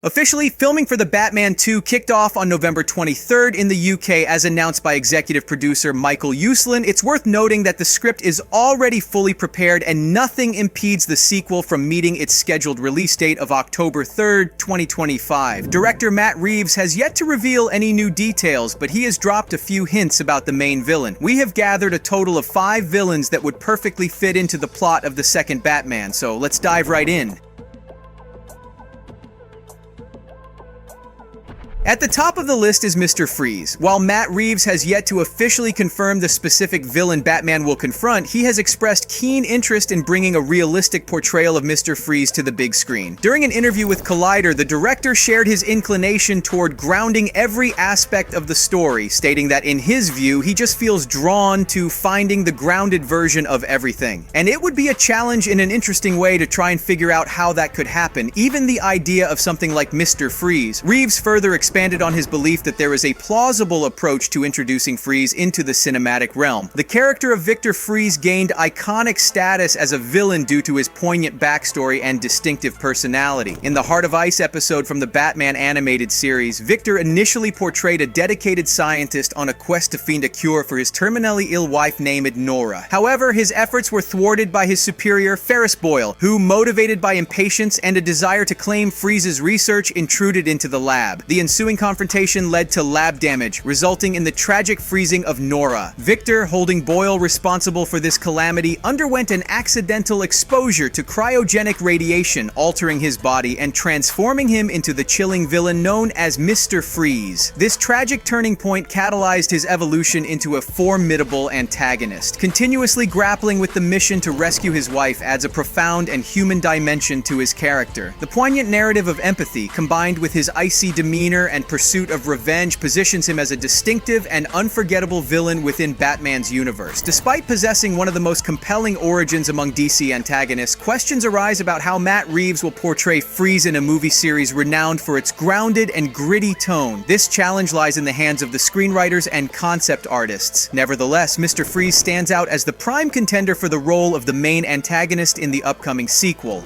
Officially, filming for The Batman 2 kicked off on November 23rd in the UK as announced by executive producer Michael Uslan. It's worth noting that the script is already fully prepared and nothing impedes the sequel from meeting its scheduled release date of October 3rd, 2025. Director Matt Reeves has yet to reveal any new details, but he has dropped a few hints about the main villain. We have gathered a total of 5 villains that would perfectly fit into the plot of the second Batman, so let's dive right in. At the top of the list is Mr. Freeze. While Matt Reeves has yet to officially confirm the specific villain Batman will confront, he has expressed keen interest in bringing a realistic portrayal of Mr. Freeze to the big screen. During an interview with Collider, the director shared his inclination toward grounding every aspect of the story, stating that in his view, he just feels drawn to finding the grounded version of everything. And it would be a challenge in an interesting way to try and figure out how that could happen, even the idea of something like Mr. Freeze. Reeves further expanded on his belief that there is a plausible approach to introducing Freeze into the cinematic realm. The character of Victor Freeze gained iconic status as a villain due to his poignant backstory and distinctive personality. In the Heart of Ice episode from the Batman animated series, Victor initially portrayed a dedicated scientist on a quest to find a cure for his terminally ill wife named Nora. However, his efforts were thwarted by his superior, Ferris Boyle, who, motivated by impatience and a desire to claim Freeze's research, intruded into the lab. The ensuing confrontation led to lab damage, resulting in the tragic freezing of Nora. Victor, holding Boyle responsible for this calamity, underwent an accidental exposure to cryogenic radiation, altering his body and transforming him into the chilling villain known as Mr. Freeze. This tragic turning point catalyzed his evolution into a formidable antagonist. Continuously grappling with the mission to rescue his wife adds a profound and human dimension to his character. The poignant narrative of empathy, combined with his icy demeanor and pursuit of revenge, positions him as a distinctive and unforgettable villain within Batman's universe. Despite possessing one of the most compelling origins among DC antagonists, questions arise about how Matt Reeves will portray Freeze in a movie series renowned for its grounded and gritty tone. This challenge lies in the hands of the screenwriters and concept artists. Nevertheless, Mr. Freeze stands out as the prime contender for the role of the main antagonist in the upcoming sequel.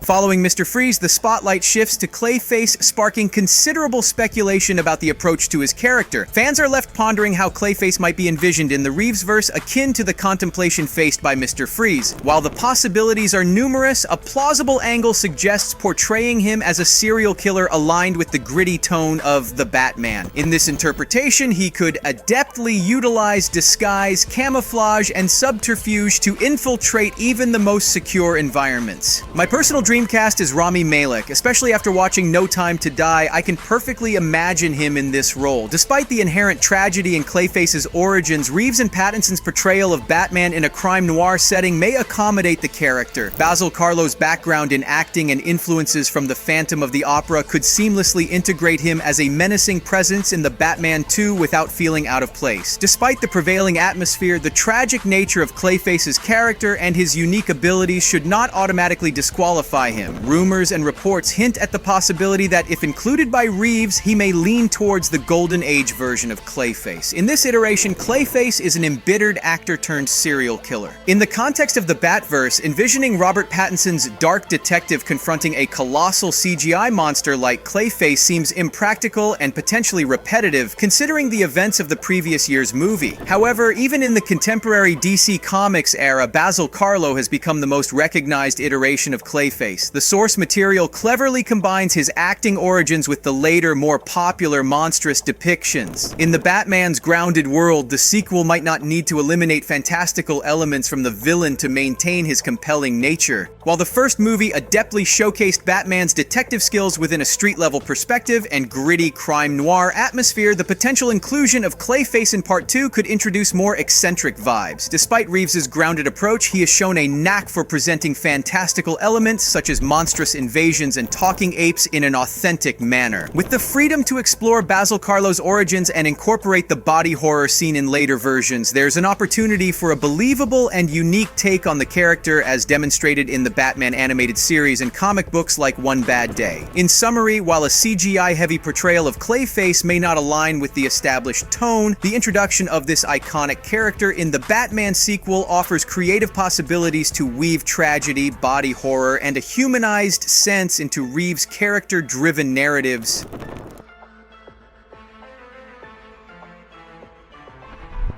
Following Mr. Freeze, the spotlight shifts to Clayface, sparking considerable speculation about the approach to his character. Fans are left pondering how Clayface might be envisioned in the Reevesverse, akin to the contemplation faced by Mr. Freeze. While the possibilities are numerous, a plausible angle suggests portraying him as a serial killer aligned with the gritty tone of the Batman. In this interpretation, he could adeptly utilize disguise, camouflage, and subterfuge to infiltrate even the most secure environments. My personal Dreamcast is Rami Malek. Especially after watching No Time to Die, I can perfectly imagine him in this role. Despite the inherent tragedy in Clayface's origins, Reeves and Pattinson's portrayal of Batman in a crime noir setting may accommodate the character. Basil Karlo's background in acting and influences from the Phantom of the Opera could seamlessly integrate him as a menacing presence in the Batman 2 without feeling out of place. Despite the prevailing atmosphere, the tragic nature of Clayface's character and his unique abilities should not automatically disqualify him. Rumors and reports hint at the possibility that if included by Reeves, he may lean towards the Golden Age version of Clayface. In this iteration, Clayface is an embittered actor turned serial killer. In the context of the Batverse, envisioning Robert Pattinson's dark detective confronting a colossal CGI monster like Clayface seems impractical and potentially repetitive, considering the events of the previous year's movie. However, even in the contemporary DC Comics era, Basil Karlo has become the most recognized iteration of Clayface. The source material cleverly combines his acting origins with the later, more popular monstrous depictions. In the Batman's grounded world, the sequel might not need to eliminate fantastical elements from the villain to maintain his compelling nature. While the first movie adeptly showcased Batman's detective skills within a street-level perspective and gritty crime noir atmosphere, the potential inclusion of Clayface in Part 2 could introduce more eccentric vibes. Despite Reeves's grounded approach, he has shown a knack for presenting fantastical elements such such as monstrous invasions and talking apes in an authentic manner. With the freedom to explore Basil Karlo's origins and incorporate the body horror seen in later versions, there's an opportunity for a believable and unique take on the character as demonstrated in the Batman animated series and comic books like One Bad Day. In summary, while a CGI-heavy portrayal of Clayface may not align with the established tone, the introduction of this iconic character in the Batman sequel offers creative possibilities to weave tragedy, body horror, and a humanized sense into Reeves' character-driven narratives.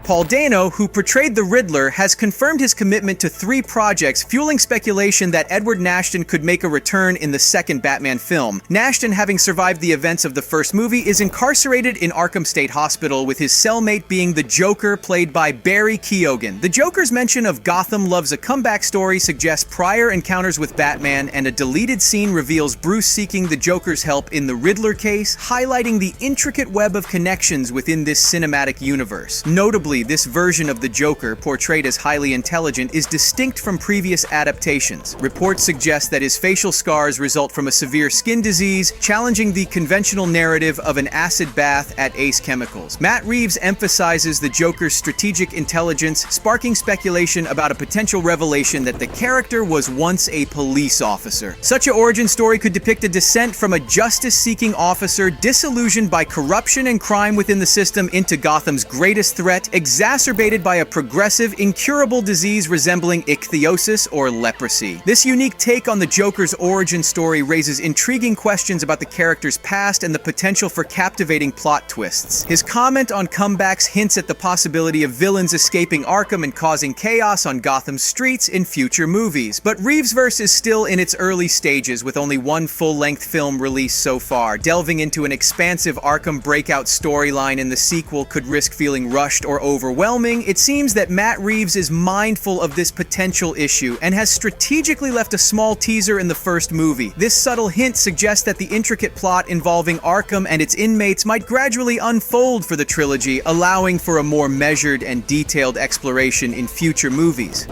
Paul Dano, who portrayed the Riddler, has confirmed his commitment to 3 projects, fueling speculation that Edward Nashton could make a return in the second Batman film. Nashton, having survived the events of the first movie, is incarcerated in Arkham State Hospital, with his cellmate being the Joker, played by Barry Keoghan. The Joker's mention of Gotham loves a comeback story suggests prior encounters with Batman, and a deleted scene reveals Bruce seeking the Joker's help in the Riddler case, highlighting the intricate web of connections within this cinematic universe. Notably, this version of the Joker, portrayed as highly intelligent, is distinct from previous adaptations. Reports suggest that his facial scars result from a severe skin disease, challenging the conventional narrative of an acid bath at Ace Chemicals. Matt Reeves emphasizes the Joker's strategic intelligence, sparking speculation about a potential revelation that the character was once a police officer. Such an origin story could depict a descent from a justice-seeking officer disillusioned by corruption and crime within the system into Gotham's greatest threat, exacerbated by a progressive, incurable disease resembling ichthyosis or leprosy. This unique take on the Joker's origin story raises intriguing questions about the character's past and the potential for captivating plot twists. His comment on comebacks hints at the possibility of villains escaping Arkham and causing chaos on Gotham's streets in future movies. But Reevesverse is still in its early stages, with only one full-length film released so far. Delving into an expansive Arkham breakout storyline in the sequel could risk feeling rushed or overwhelming. It seems that Matt Reeves is mindful of this potential issue and has strategically left a small teaser in the first movie. This subtle hint suggests that the intricate plot involving Arkham and its inmates might gradually unfold for the trilogy, allowing for a more measured and detailed exploration in future movies.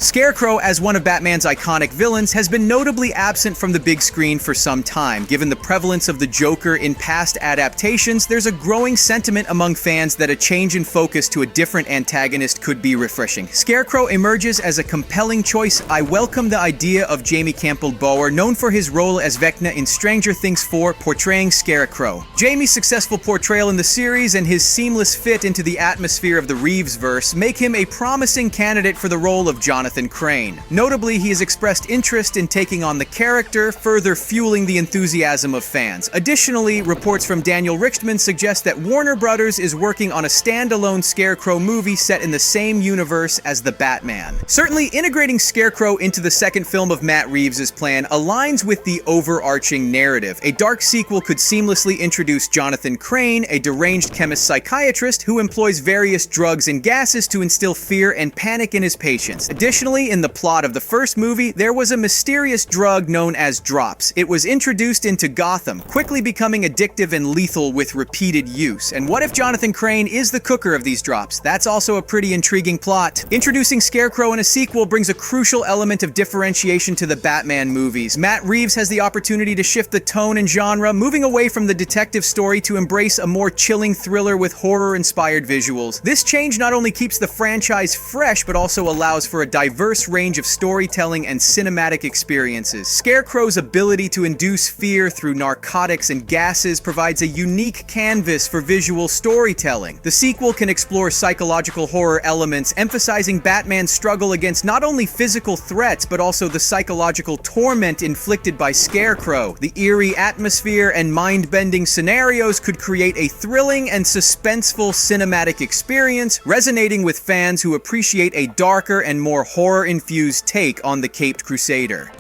Scarecrow, as one of Batman's iconic villains, has been notably absent from the big screen for some time. Given the prevalence of the Joker in past adaptations, there's a growing sentiment among fans that a change in focus to a different antagonist could be refreshing. Scarecrow emerges as a compelling choice. I welcome the idea of Jamie Campbell-Bower, known for his role as Vecna in Stranger Things 4, portraying Scarecrow. Jamie's successful portrayal in the series and his seamless fit into the atmosphere of the Reevesverse make him a promising candidate for the role of Jonathan Crane. Notably, he has expressed interest in taking on the character, further fueling the enthusiasm of fans. Additionally, reports from Daniel Richtman suggest that Warner Brothers is working on a standalone Scarecrow movie set in the same universe as the Batman. Certainly, integrating Scarecrow into the second film of Matt Reeves' plan aligns with the overarching narrative. A dark sequel could seamlessly introduce Jonathan Crane, a deranged chemist-psychiatrist who employs various drugs and gases to instill fear and panic in his patients. Additionally, in the plot of the first movie, there was a mysterious drug known as drops. It was introduced into Gotham, quickly becoming addictive and lethal with repeated use. And what if Jonathan Crane is the cooker of these drops? That's also a pretty intriguing plot. Introducing Scarecrow in a sequel brings a crucial element of differentiation to the Batman movies. Matt Reeves has the opportunity to shift the tone and genre, moving away from the detective story to embrace a more chilling thriller with horror-inspired visuals. This change not only keeps the franchise fresh, but also allows for a diverse range of storytelling and cinematic experiences. Scarecrow's ability to induce fear through narcotics and gases provides a unique canvas for visual storytelling. The sequel can explore psychological horror elements, emphasizing Batman's struggle against not only physical threats, but also the psychological torment inflicted by Scarecrow. The eerie atmosphere and mind-bending scenarios could create a thrilling and suspenseful cinematic experience, resonating with fans who appreciate a darker and more horror-infused take on the Caped Crusader.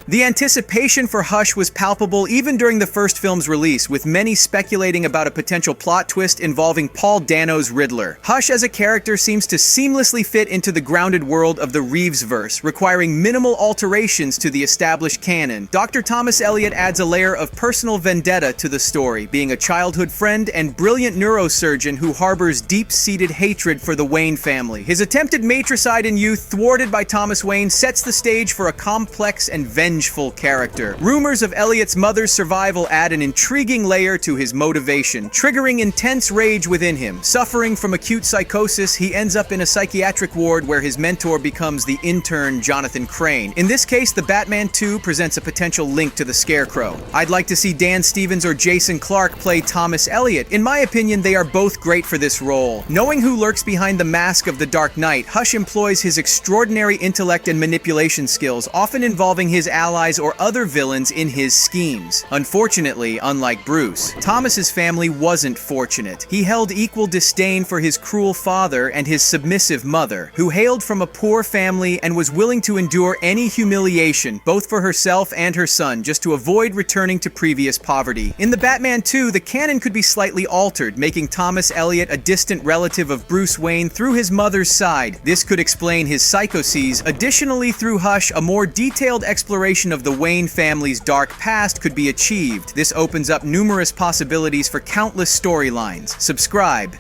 The anticipation for Hush was palpable even during the first film's release, with many speculating about a potential plot twist involving Paul Dano's Riddler. Hush as a character seems to seamlessly fit into the grounded world of the Reeves-verse, requiring minimal alterations to the established canon. Dr. Thomas Elliot adds a layer of personal vendetta to the story, being a childhood friend and brilliant neurosurgeon who harbors deep-seated hatred for the Wayne family. His attempted matricide in youth, thwarted by Thomas Wayne, sets the stage for a complex and vengeful character. Rumors of Elliot's mother's survival add an intriguing layer to his motivation, triggering intense rage within him. Suffering from acute psychosis, he ends up in a psychiatric ward where his mentor becomes the intern Jonathan Crane. In this case, the Batman 2 presents a potential link to the Scarecrow. I'd like to see Dan Stevens or Jason Clarke play Thomas Elliot. In my opinion, they are both great for this role. Knowing who lurks behind the mask of the Dark Knight, Hush employs his extraordinary intellect and manipulation skills, often involving his allies or other villains in his schemes. Unfortunately, unlike Bruce, Thomas's family wasn't fortunate. He held equal disdain for his cruel father and his submissive mother, who hailed from a poor family and was willing to endure any humiliation, both for herself and her son, just to avoid returning to previous poverty. In the Batman 2, the canon could be slightly altered, making Thomas Elliot a distant relative of Bruce Wayne through his mother's side. This could explain his psychoses. Additionally, through Hush, a more detailed exploration of the Wayne family's dark past could be achieved. This opens up numerous possibilities for countless storylines. Subscribe.